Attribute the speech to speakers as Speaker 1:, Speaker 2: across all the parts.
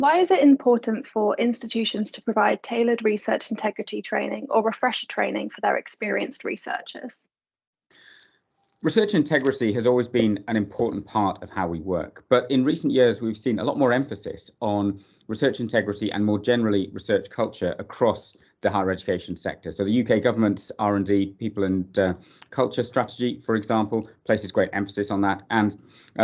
Speaker 1: Why is it important for institutions to provide tailored research integrity training or refresher training for their experienced researchers?
Speaker 2: Research integrity has always been an important part of how we work, but in recent years we've seen a lot more emphasis on research integrity and more generally research culture across the higher education sector. So the UK government's R&D, people and culture strategy, for example, places great emphasis on that. And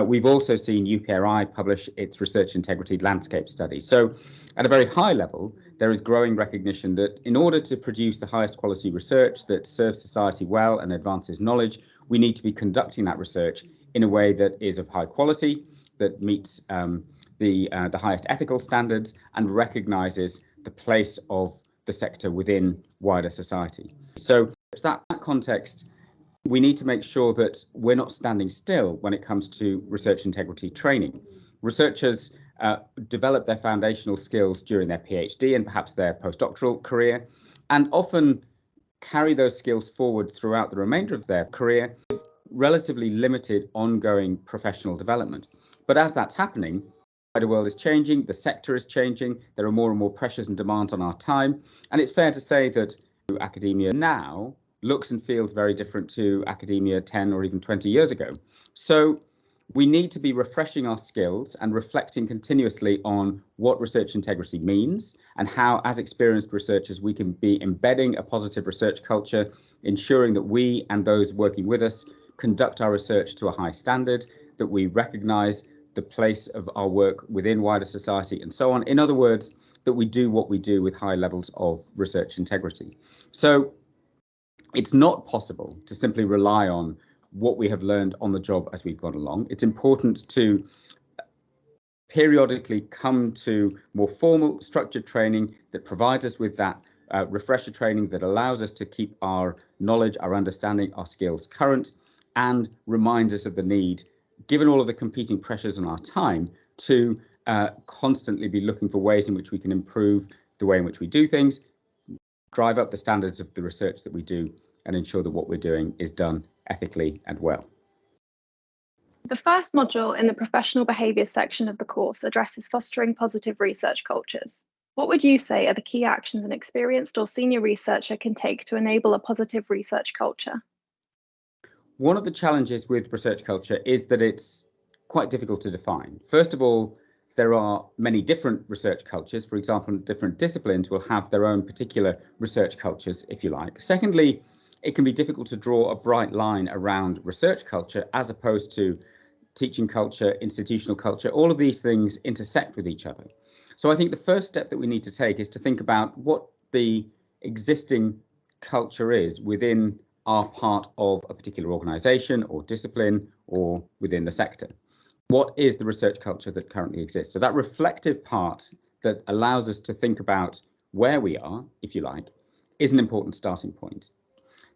Speaker 2: we've also seen UKRI publish its research integrity landscape study. So at a very high level, there is growing recognition that in order to produce the highest quality research that serves society well and advances knowledge, we need to be conducting that research in a way that is of high quality, that meets the highest ethical standards and recognises the place of the sector within wider society. So in that context, we need to make sure that we're not standing still when it comes to research integrity training. Researchers develop their foundational skills during their PhD and perhaps their postdoctoral career, and often carry those skills forward throughout the remainder of their career with relatively limited ongoing professional development. But as that's happening, the wider world is changing, the sector is changing, there are more and more pressures and demands on our time, and it's fair to say that academia now looks and feels very different to academia 10 or even 20 years ago. So we need to be refreshing our skills and reflecting continuously on what research integrity means and how, as experienced researchers, we can be embedding a positive research culture, ensuring that we and those working with us conduct our research to a high standard, that we recognise the place of our work within wider society and so on. In other words, that we do what we do with high levels of research integrity. So it's not possible to simply rely on what we have learned on the job as we've gone along. It's important to periodically come to more formal structured training that provides us with that refresher training that allows us to keep our knowledge, our understanding, our skills current, and reminds us of the need, given all of the competing pressures on our time, to constantly be looking for ways in which we can improve the way in which we do things, drive up the standards of the research that we do, and ensure that what we're doing is done ethically and well.
Speaker 1: The first module in the professional behaviour section of the course addresses fostering positive research cultures. What would you say are the key actions an experienced or senior researcher can take to enable a positive research culture?
Speaker 2: One of the challenges with research culture is that it's quite difficult to define. First of all, there are many different research cultures. For example, different disciplines will have their own particular research cultures, if you like. Secondly, it can be difficult to draw a bright line around research culture as opposed to teaching culture, institutional culture. All of these things intersect with each other. So I think the first step that we need to take is to think about what the existing culture is within our part of a particular organisation or discipline or within the sector. What is the research culture that currently exists? So that reflective part that allows us to think about where we are, if you like, is an important starting point.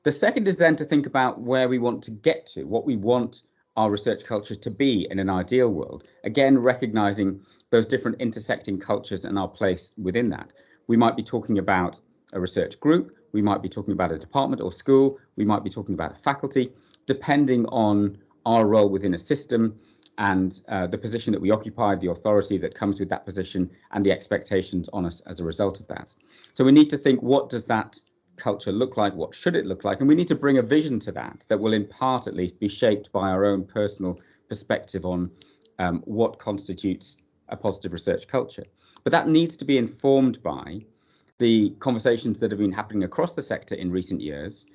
Speaker 2: The second is then to think about where we want to get to, what we want our research culture to be in an ideal world. Again, recognising those different intersecting cultures and our place within that. We might be talking about a research group, we might be talking about a department or school, we might be talking about a faculty, depending on our role within a system and the position that we occupy, the authority that comes with that position, and the expectations on us as a result of that. So we need to think, what does that culture look like? What should it look like? And we need to bring a vision to that will in part at least be shaped by our own personal perspective on what constitutes a positive research culture. But that needs to be informed by the conversations that have been happening across the sector in recent years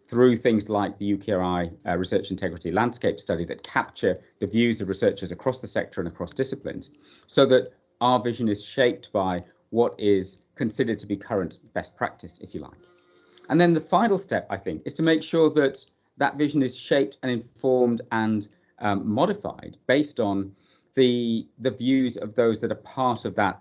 Speaker 2: through things like the UKRI Research Integrity Landscape Study that capture the views of researchers across the sector and across disciplines, so that our vision is shaped by what is considered to be current best practice, if you like. And then the final step, I think, is to make sure that that vision is shaped and informed and modified based on the views of those that are part of that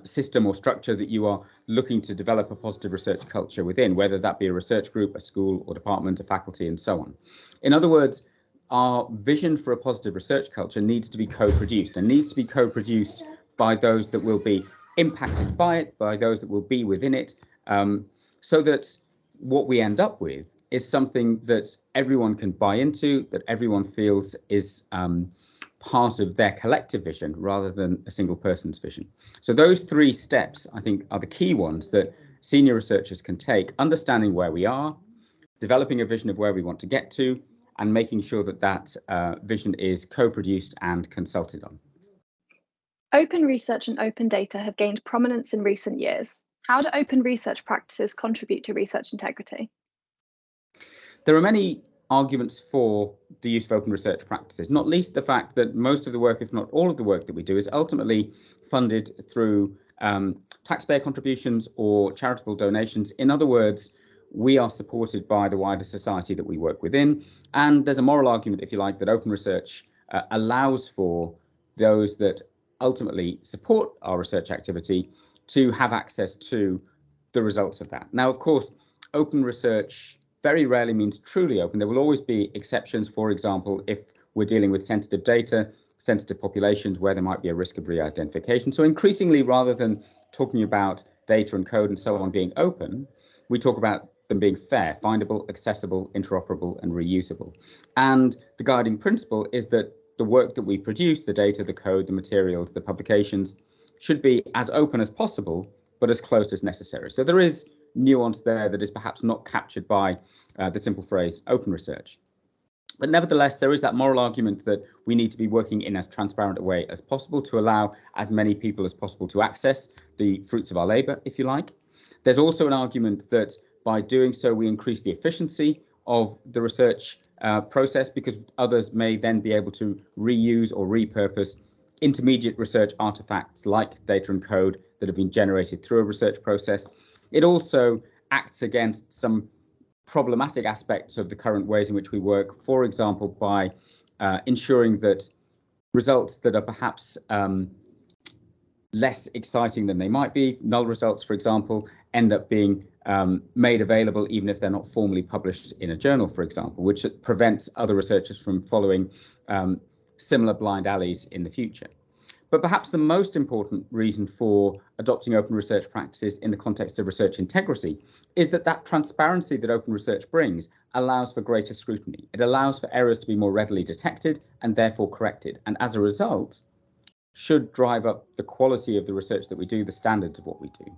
Speaker 2: system or structure that you are looking to develop a positive research culture within, whether that be a research group, a school or department, a faculty, and so on. In other words, our vision for a positive research culture needs to be co-produced, and needs to be co-produced by those that will be impacted by it, by those that will be within it, so that what we end up with is something that everyone can buy into, that everyone feels is part of their collective vision rather than a single person's vision. So those three steps, I think, are the key ones that senior researchers can take: understanding where we are, developing a vision of where we want to get to, and making sure that that vision is co-produced and consulted on.
Speaker 1: Open research and open data have gained prominence in recent years. How do open research practices contribute to research integrity?
Speaker 2: There are many arguments for the use of open research practices, not least the fact that most of the work, if not all of the work that we do, is ultimately funded through taxpayer contributions or charitable donations. In other words, we are supported by the wider society that we work within. And there's a moral argument, if you like, that open research allows for those that ultimately support our research activity to have access to the results of that. Now, of course, open research very rarely means truly open. There will always be exceptions. For example, if we're dealing with sensitive data, sensitive populations where there might be a risk of re-identification. So increasingly, rather than talking about data and code and so on being open, we talk about them being fair, findable, accessible, interoperable, and reusable. And the guiding principle is that the work that we produce, the data, the code, the materials, the publications, should be as open as possible, but as closed as necessary. So there is nuance there that is perhaps not captured by the simple phrase open research. But nevertheless, there is that moral argument that we need to be working in as transparent a way as possible to allow as many people as possible to access the fruits of our labour, if you like. There's also an argument that by doing so, we increase the efficiency of the research process, because others may then be able to reuse or repurpose intermediate research artifacts like data and code that have been generated through a research process. It also acts against some problematic aspects of the current ways in which we work, for example, by ensuring that results that are perhaps less exciting than they might be, null results, for example, end up being made available even if they're not formally published in a journal, for example, which prevents other researchers from following similar blind alleys in the future. But perhaps the most important reason for adopting open research practices in the context of research integrity is that that transparency that open research brings allows for greater scrutiny. It allows for errors to be more readily detected and therefore corrected, and as a result, should drive up the quality of the research that we do, the standards of what we do.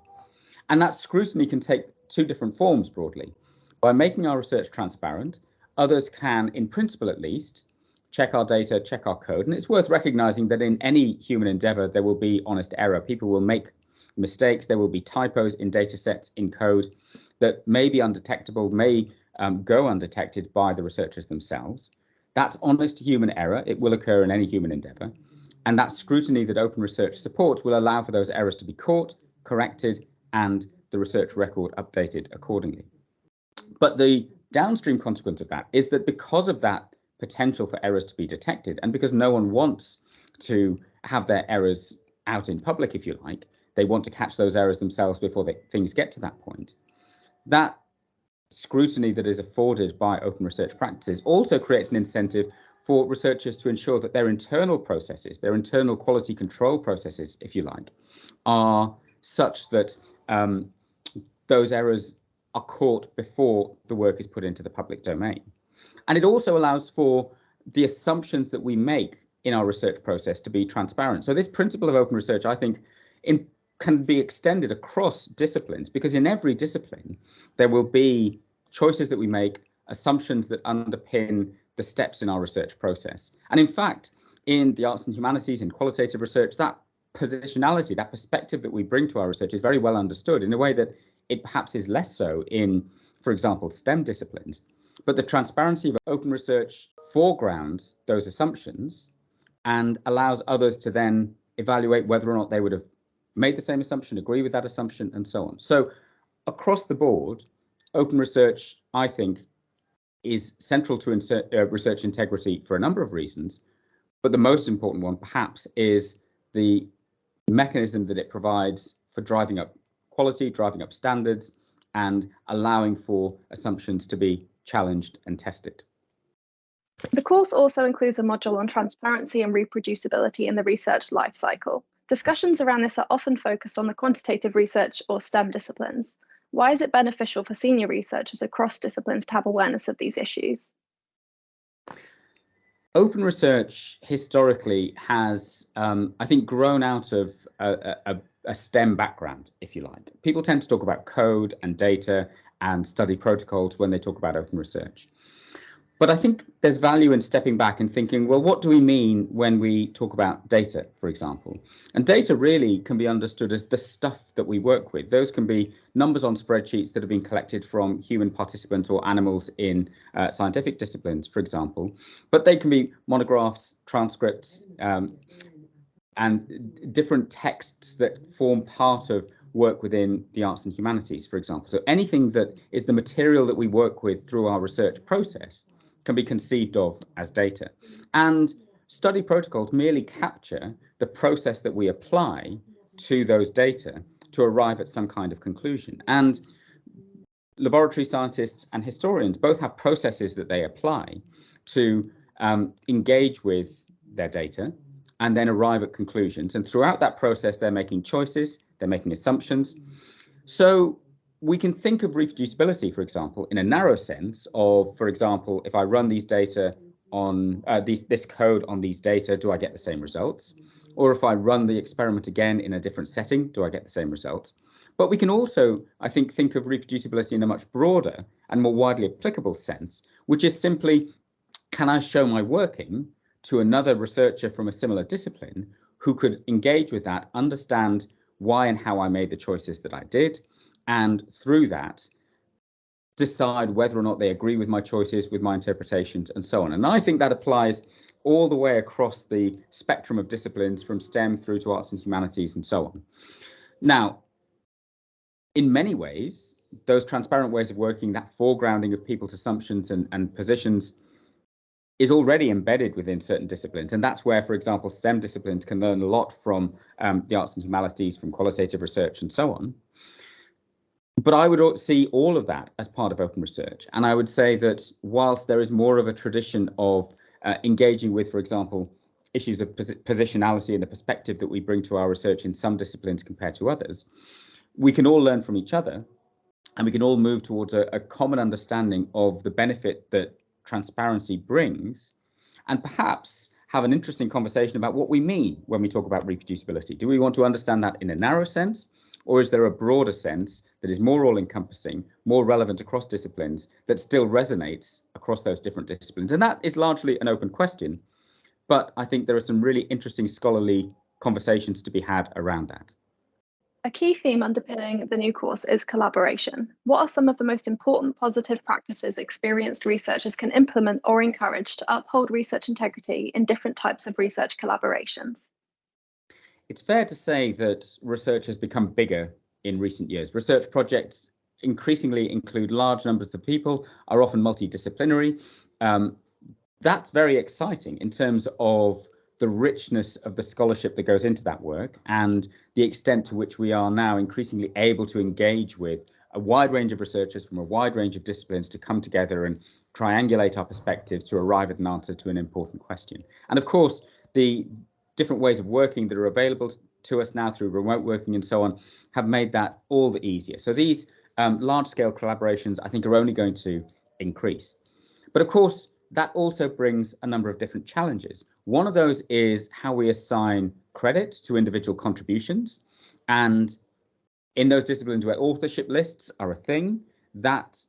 Speaker 2: And that scrutiny can take two different forms broadly. By making our research transparent, others can, in principle at least, check our data, check our code. And it's worth recognizing that in any human endeavor, there will be honest error. People will make mistakes. There will be typos in data sets, in code that may be undetectable, may go undetected by the researchers themselves. That's honest human error. It will occur in any human endeavor. And that scrutiny that open research supports will allow for those errors to be caught, corrected, and the research record updated accordingly. But the downstream consequence of that is that because of that potential for errors to be detected, and because no one wants to have their errors out in public, if you like, they want to catch those errors themselves before things get to that point, that scrutiny that is afforded by open research practices also creates an incentive for researchers to ensure that their internal processes, their internal quality control processes, if you like, are such that those errors are caught before the work is put into the public domain. And it also allows for the assumptions that we make in our research process to be transparent. So this principle of open research, I think, can be extended across disciplines, because in every discipline, there will be choices that we make, assumptions that underpin the steps in our research process. And in fact, in the arts and humanities, in qualitative research, that positionality, that perspective that we bring to our research is very well understood in a way that it perhaps is less so in, for example, STEM disciplines. But the transparency of open research foregrounds those assumptions and allows others to then evaluate whether or not they would have made the same assumption, agree with that assumption, and so on. So across the board, open research, I think, is central to research integrity for a number of reasons. But the most important one, perhaps, is the mechanism that it provides for driving up quality, driving up standards, and allowing for assumptions to be challenged and tested.
Speaker 1: The course also includes a module on transparency and reproducibility in the research lifecycle. Discussions around this are often focused on the quantitative research or STEM disciplines. Why is it beneficial for senior researchers across disciplines to have awareness of these issues?
Speaker 2: Open research historically has, I think, grown out of a STEM background, if you like. People tend to talk about code and data and study protocols when they talk about open research. But I think there's value in stepping back and thinking, well, what do we mean when we talk about data, for example? And data really can be understood as the stuff that we work with. Those can be numbers on spreadsheets that have been collected from human participants or animals in scientific disciplines, for example. But they can be monographs, transcripts, and different texts that form part of work within the arts and humanities, for example. So anything that is the material that we work with through our research process can be conceived of as data. And study protocols merely capture the process that we apply to those data to arrive at some kind of conclusion. And laboratory scientists and historians both have processes that they apply to engage with their data and then arrive at conclusions. And throughout that process, they're making choices, they're making assumptions. So we can think of reproducibility, for example, in a narrow sense of, for example, if I run these data on this code on these data, do I get the same results? Or if I run the experiment again in a different setting, do I get the same results? But we can also, I think of reproducibility in a much broader and more widely applicable sense, which is simply, can I show my working to another researcher from a similar discipline who could engage with that, understand why and how I made the choices that I did, and through that, decide whether or not they agree with my choices, with my interpretations, and so on. And I think that applies all the way across the spectrum of disciplines, from STEM through to arts and humanities and so on. Now, in many ways, those transparent ways of working, that foregrounding of people's assumptions and positions, is already embedded within certain disciplines. And that's where, for example, STEM disciplines can learn a lot from the arts and humanities, from qualitative research and so on. But I would see all of that as part of open research. And I would say that whilst there is more of a tradition of engaging with, for example, issues of positionality and the perspective that we bring to our research in some disciplines compared to others, we can all learn from each other, and we can all move towards a common understanding of the benefit that transparency brings, and perhaps have an interesting conversation about what we mean when we talk about reproducibility. Do we want to understand that in a narrow sense, or is there a broader sense that is more all-encompassing, more relevant across disciplines, that still resonates across those different disciplines? And that is largely an open question, but I think there are some really interesting scholarly conversations to be had around that.
Speaker 1: A key theme underpinning the new course is collaboration. What are some of the most important positive practices experienced researchers can implement or encourage to uphold research integrity in different types of research collaborations?
Speaker 2: It's fair to say that research has become bigger in recent years. Research projects increasingly include large numbers of people, are often multidisciplinary. That's very exciting in terms of the richness of the scholarship that goes into that work and the extent to which we are now increasingly able to engage with a wide range of researchers from a wide range of disciplines to come together and triangulate our perspectives to arrive at an answer to an important question. And of course, the different ways of working that are available to us now through remote working and so on have made that all the easier. So these large-scale collaborations, I think, are only going to increase. But of course, that also brings a number of different challenges. One of those is how we assign credit to individual contributions. And in those disciplines where authorship lists are a thing, that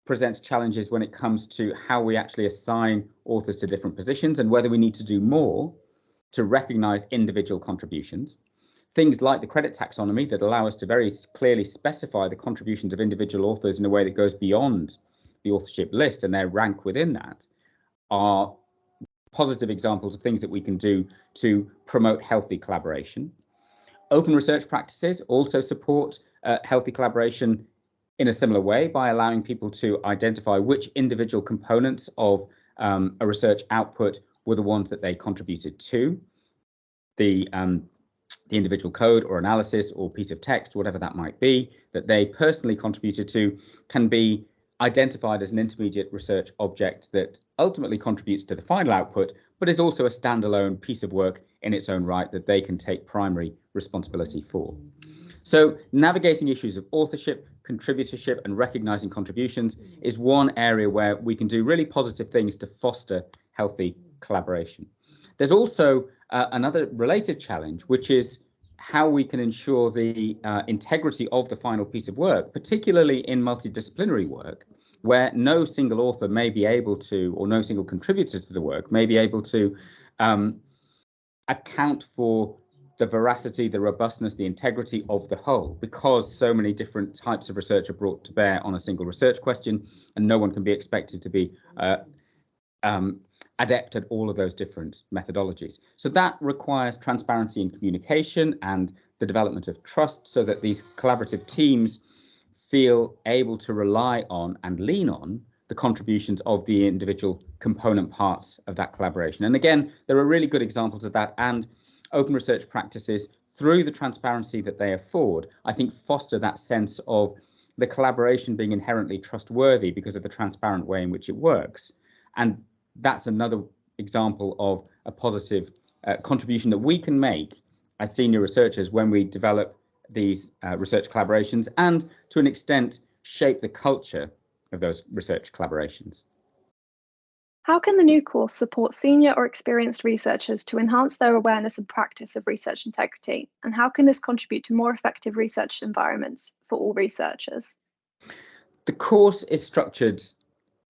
Speaker 2: presents challenges when it comes to how we actually assign authors to different positions and whether we need to do more to recognize individual contributions. Things like the credit taxonomy that allow us to very clearly specify the contributions of individual authors in a way that goes beyond the authorship list and their rank within that are positive examples of things that we can do to promote healthy collaboration. Open research practices also support healthy collaboration in a similar way by allowing people to identify which individual components of a research output were the ones that they contributed to. The individual code or analysis or piece of text, whatever that might be, that they personally contributed to, can be identified as an intermediate research object that ultimately contributes to the final output, but is also a standalone piece of work in its own right that they can take primary responsibility for. So navigating issues of authorship, contributorship, and recognizing contributions is one area where we can do really positive things to foster healthy collaboration. There's also another related challenge, which is how we can ensure the integrity of the final piece of work, particularly in multidisciplinary work, where no single author may be able to, or no single contributor to the work may be able to account for the veracity, the robustness, the integrity of the whole, because so many different types of research are brought to bear on a single research question, and no one can be expected to be adept at all of those different methodologies. So that requires transparency in communication and the development of trust, so that these collaborative teams feel able to rely on and lean on the contributions of the individual component parts of that collaboration. And again, there are really good examples of that, and open research practices, through the transparency that they afford, I think foster that sense of the collaboration being inherently trustworthy because of the transparent way in which it works. And that's another example of a positive contribution that we can make as senior researchers when we develop these research collaborations, and to an extent shape the culture of those research collaborations.
Speaker 1: How can the new course support senior or experienced researchers to enhance their awareness and practice of research integrity? And how can this contribute to more effective research environments for all researchers?
Speaker 2: The course is structured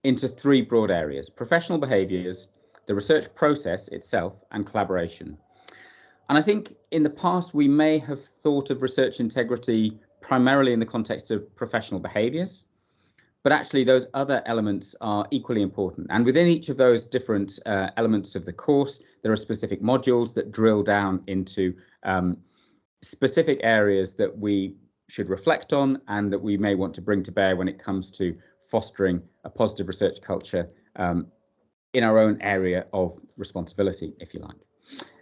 Speaker 2: into three broad areas: professional behaviours, the research process itself, and collaboration. And I think in the past we may have thought of research integrity primarily in the context of professional behaviours, but actually those other elements are equally important. And within each of those different elements of the course, there are specific modules that drill down into specific areas that we should reflect on and that we may want to bring to bear when it comes to fostering a positive research culture in our own area of responsibility, if you like.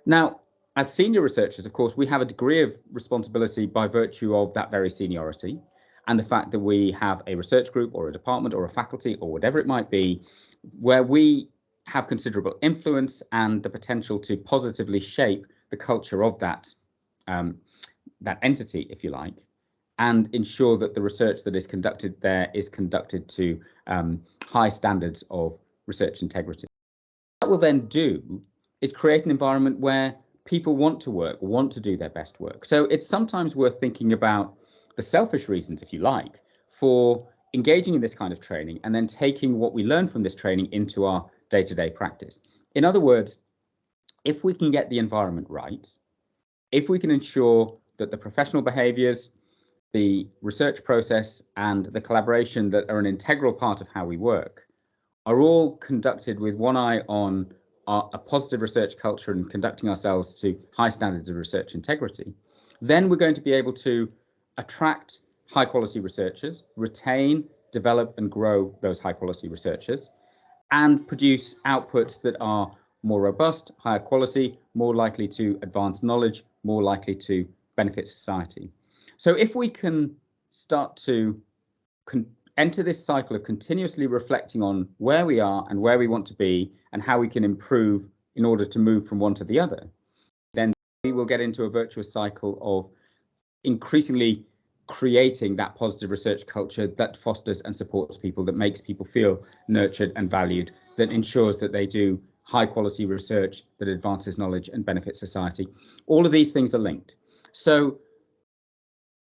Speaker 2: Now, as senior researchers, of course, we have a degree of responsibility by virtue of that very seniority, and the fact that we have a research group or a department or a faculty or whatever it might be, where we have considerable influence and the potential to positively shape the culture of that, that entity, if you like, and ensure that the research that is conducted there is conducted to high standards of research integrity. What we'll then do is create an environment where people want to work, want to do their best work. So it's sometimes worth thinking about the selfish reasons, if you like, for engaging in this kind of training and then taking what we learn from this training into our day-to-day practice. In other words, if we can get the environment right, if we can ensure that the professional behaviours, the research process and the collaboration that are an integral part of how we work are all conducted with one eye on a positive research culture and conducting ourselves to high standards of research integrity, then we're going to be able to attract high quality researchers, retain, develop and grow those high quality researchers, and produce outputs that are more robust, higher quality, more likely to advance knowledge, more likely to benefit society. So if we can start to enter this cycle of continuously reflecting on where we are and where we want to be and how we can improve in order to move from one to the other, then we will get into a virtuous cycle of increasingly creating that positive research culture that fosters and supports people, that makes people feel nurtured and valued, that ensures that they do high quality research that advances knowledge and benefits society. All of these things are linked. So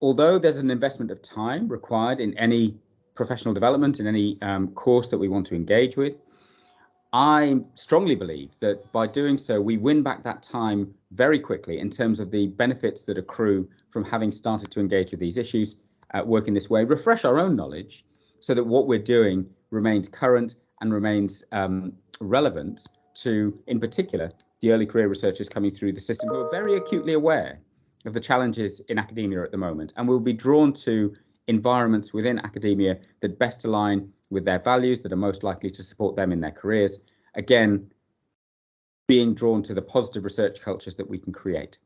Speaker 2: although there's an investment of time required in any professional development, in any course that we want to engage with, I strongly believe that by doing so, we win back that time very quickly in terms of the benefits that accrue from having started to engage with these issues, work in this way, refresh our own knowledge so that what we're doing remains current and remains relevant to, in particular, the early career researchers coming through the system who are very acutely aware of the challenges in academia at the moment and will be drawn to environments within academia that best align with their values, that are most likely to support them in their careers. Again, being drawn to the positive research cultures that we can create.